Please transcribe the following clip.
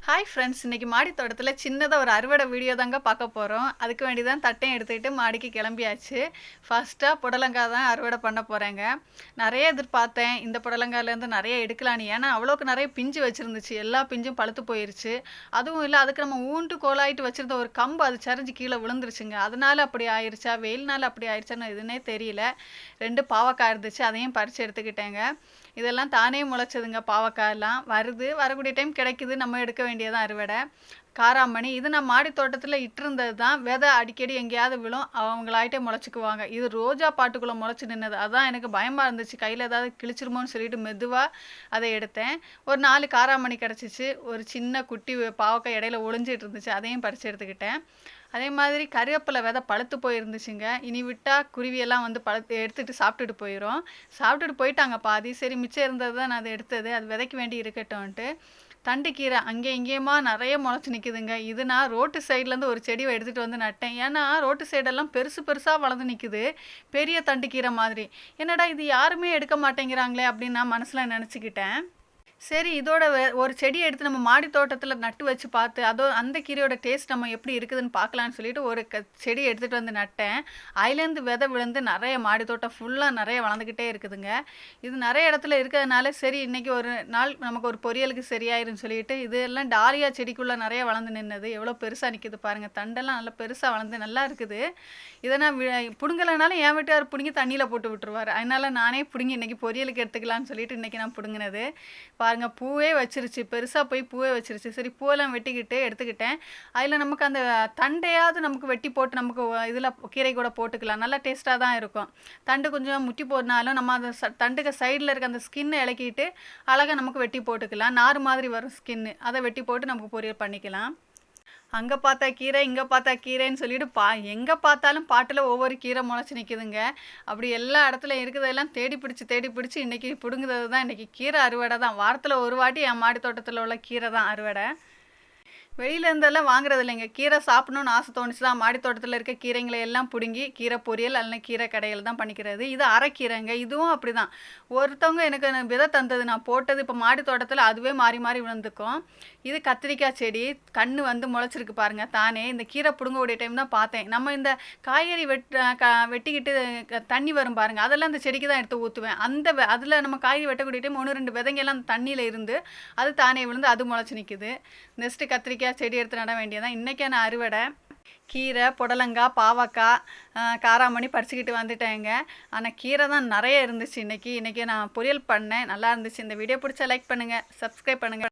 Hi friends, இன்றைக்கி மாடி தோட்டத்தில் சின்னதாக ஒரு அறுவடை வீடியோ தாங்க பார்க்க போகிறோம். அதுக்கு வேண்டி தான் தட்டையும் எடுத்துக்கிட்டு மாடிக்கு கிளம்பியாச்சு. ஃபஸ்ட்டாக புடலங்காய் தான் அறுவடை பண்ண போகிறேங்க. நிறைய எதிர்பார்த்தேன் இந்த புடலங்காயிலேருந்து நிறைய எடுக்கலான்னு. ஏன்னா அவ்வளோக்கு நிறைய பிஞ்சு வச்சுருந்துச்சு. எல்லா பிஞ்சும் பழுத்து போயிருச்சு. அதுவும் இல்லை, அதுக்கு நம்ம ஊண்டு கோலாயிட்டு வச்சுருந்த ஒரு கம்பு அது சரிஞ்சு கீழே விழுந்துருச்சுங்க. அதனால அப்படி ஆயிடுச்சா, வெயில்னால அப்படி ஆயிடுச்சான்னு எதுனே தெரியல. 2 பாவக்காய் இருந்துச்சு, அதையும் பறித்து எடுத்துக்கிட்டேங்க. இதெல்லாம் தானே முளைச்சதுங்க. பாவக்காயெல்லாம் வருது, வரக்கூடிய டைம் கிடைக்குது, நம்ம எடுக்க வேண்டியதான் அறுவடை. காராமணி இது நான் மாடி தோட்டத்தில் இட்டிருந்தது தான். விதை அடிக்கடி எங்கேயாவது விழும், அவங்களாயிட்டே முளைச்சிக்குவாங்க. இது ரோஜா பாட்டுக்குள்ளே முளைச்சி நின்னது. அதான் எனக்கு பயமாக இருந்துச்சு, கையில் ஏதாவது கிழிச்சிருமோன்னு சொல்லிட்டு மெதுவாக அதை எடுத்தேன். ஒரு 4 காராமணி கிடச்சிச்சு. ஒரு சின்ன குட்டி பாவக்காய் இடையில ஒளிஞ்சிட்டு இருந்துச்சு, அதையும் பறித்து எடுத்துக்கிட்டேன். அதே மாதிரி கருவேப்பிலை விதை பழுத்து போயிருந்துச்சுங்க. இனி விட்டால் குருவியெல்லாம் வந்து பழுத்து எடுத்துகிட்டு சாப்பிட்டுட்டு போயிடும். சாப்பிட்டுட்டு போயிட்டாங்க பாதி. சரி, மிச்சம் இருந்தது தான் நான் அதை எடுத்தது. அது விதைக்கு வேண்டி இருக்கட்டும்ன்ட்டு தண்டுக்கீரை அங்கே இங்கேயுமா நிறைய முளைச்சி நிற்குதுங்க. இது நான் ரோட்டு சைட்லேருந்து ஒரு செடி எடுத்துகிட்டு வந்து நட்டேன். ஏன்னா ரோட்டு சைடெல்லாம் பெருசு பெருசாக வளர்ந்து நிற்குது, பெரிய தண்டுக்கீரை மாதிரி. என்னடா இது யாருமே எடுக்க மாட்டேங்கிறாங்களே அப்படின்னு நான் மனசில் நினச்சிக்கிட்டேன். சரி, இதோட ஒரு செடியை எடுத்து நம்ம மாடி தோட்டத்தில் நட்டு வச்சு பார்த்து அந்த கீரையோட டேஸ்ட் நம்ம எப்படி இருக்குதுன்னு பார்க்கலான்னு சொல்லிட்டு ஒரு செடி எடுத்துகிட்டு வந்து நட்டேன். அதுலேருந்து விதை விழுந்து நிறைய மாடி தோட்டம் ஃபுல்லாக நிறைய வளர்ந்துக்கிட்டே இருக்குதுங்க. இது நிறைய இடத்துல இருக்கிறதுனால சரி, இன்றைக்கி ஒரு நாள் நமக்கு ஒரு பொரியலுக்கு சரியாயிருன்னு சொல்லிட்டு இதெல்லாம் டாலியா செடிக்குள்ளே நிறைய வளர்ந்து நின்னது. எவ்வளோ பெருசாக நிற்கிது பாருங்கள். தண்டெல்லாம் நல்லா பெருசாக வளர்ந்து நல்லா இருக்குது. இதை நான் பிடுங்கலைனாலும் என் வீட்டுக்கார் பிடுங்கி தண்ணியில் போட்டு விட்டுருவார். அதனால் நானே பிடுங்கி இன்றைக்கி பொரியலுக்கு எடுத்துக்கலான்னு சொல்லிட்டு இன்றைக்கி நான் பிடுங்கினது. பாருங்க, பூவே வச்சிருச்சு, பெருசாக போய் பூவே வச்சிருச்சு. சரி, பூவெல்லாம் வெட்டிக்கிட்டு எடுத்துக்கிட்டேன். அதில் நமக்கு அந்த தண்டையாவது நமக்கு வெட்டி போட்டு நமக்கு இதில் கீரை கூட போட்டுக்கலாம், நல்லா டேஸ்ட்டாக தான் இருக்கும். தண்டு கொஞ்சம் முட்டி போடனாலும் நம்ம அந்த தண்டுக்கு சைடில் இருக்க அந்த ஸ்கின்னை இலக்கிட்டு அழகாக நமக்கு வெட்டி போட்டுக்கலாம். நார் மாதிரி வரும் ஸ்கின்னு, அதை வெட்டி போட்டு நமக்கு பொரியல் பண்ணிக்கலாம். அங்கே பார்த்தா கீரை, இங்கே பார்த்தா கீரைன்னு சொல்லிட்டு எங்கே பார்த்தாலும் பாட்டில் ஒவ்வொரு கீரை முளைச்சி நிற்குதுங்க. அப்படி எல்லா இடத்துல இருக்கிறதெல்லாம் தேடி பிடிச்சி இன்றைக்கி பிடுங்குறது தான். இன்றைக்கி கீரை அறுவடை தான். வாரத்தில் ஒரு வாட்டி என் மாடி தோட்டத்தில் உள்ள கீரை தான் அறுவடை. வெளியிலேருந்தெல்லாம் வாங்குறது இல்லைங்க. கீரை சாப்பிடணுன்னு ஆசை தோணுச்சு தான் மாடி தோட்டத்தில் இருக்க கீரைங்களை எல்லாம் பிடுங்கி கீரை பொரியல் அல்ல கீரை கடையில் தான் பண்ணிக்கிறது. இது அரைக்கீரைங்க. இதுவும் அப்படி தான். ஒருத்தவங்க எனக்கு விதை தந்தது, நான் போட்டது. இப்போ மாடி தோட்டத்தில் அதுவே மாறி மாறி விழுந்துக்கும். இது கத்திரிக்காய் செடி, கன்று வந்து முளைச்சிருக்கு பாருங்கள் தானே. இந்த கீரை பிடுங்கக்கூடிய டைம் தான் பார்த்தேன். நம்ம இந்த காய்கறி வெட்டிக்கிட்டு தண்ணி வரும் பாருங்கள், அதெல்லாம் அந்த செடிக்கு தான் எடுத்து ஊற்றுவேன். அதில் நம்ம காய்கறி வெட்டக்கூடிய டைம் 1-2 விதைங்கெல்லாம் அந்த தண்ணியில் இருந்து அது தானே விழுந்து அது முளைச்சி நிற்குது. நெக்ஸ்ட்டு கத்திரிக்காய் செடி எடுத்து நட வேண்டியதான். இன்றைக்கான அறுவடை கீரை, புடலங்காய், பாவக்காய், காராமணி பறிச்சுக்கிட்டு வந்துட்டேங்க. ஆனால் கீரை தான் நிறைய இருந்துச்சு. இன்றைக்கி நான் பொரியல் பண்ணேன், நல்லா இருந்துச்சு. இந்த வீடியோ பிடிச்சா லைக் பண்ணுங்கள், சப்ஸ்கிரைப் பண்ணுங்கள்.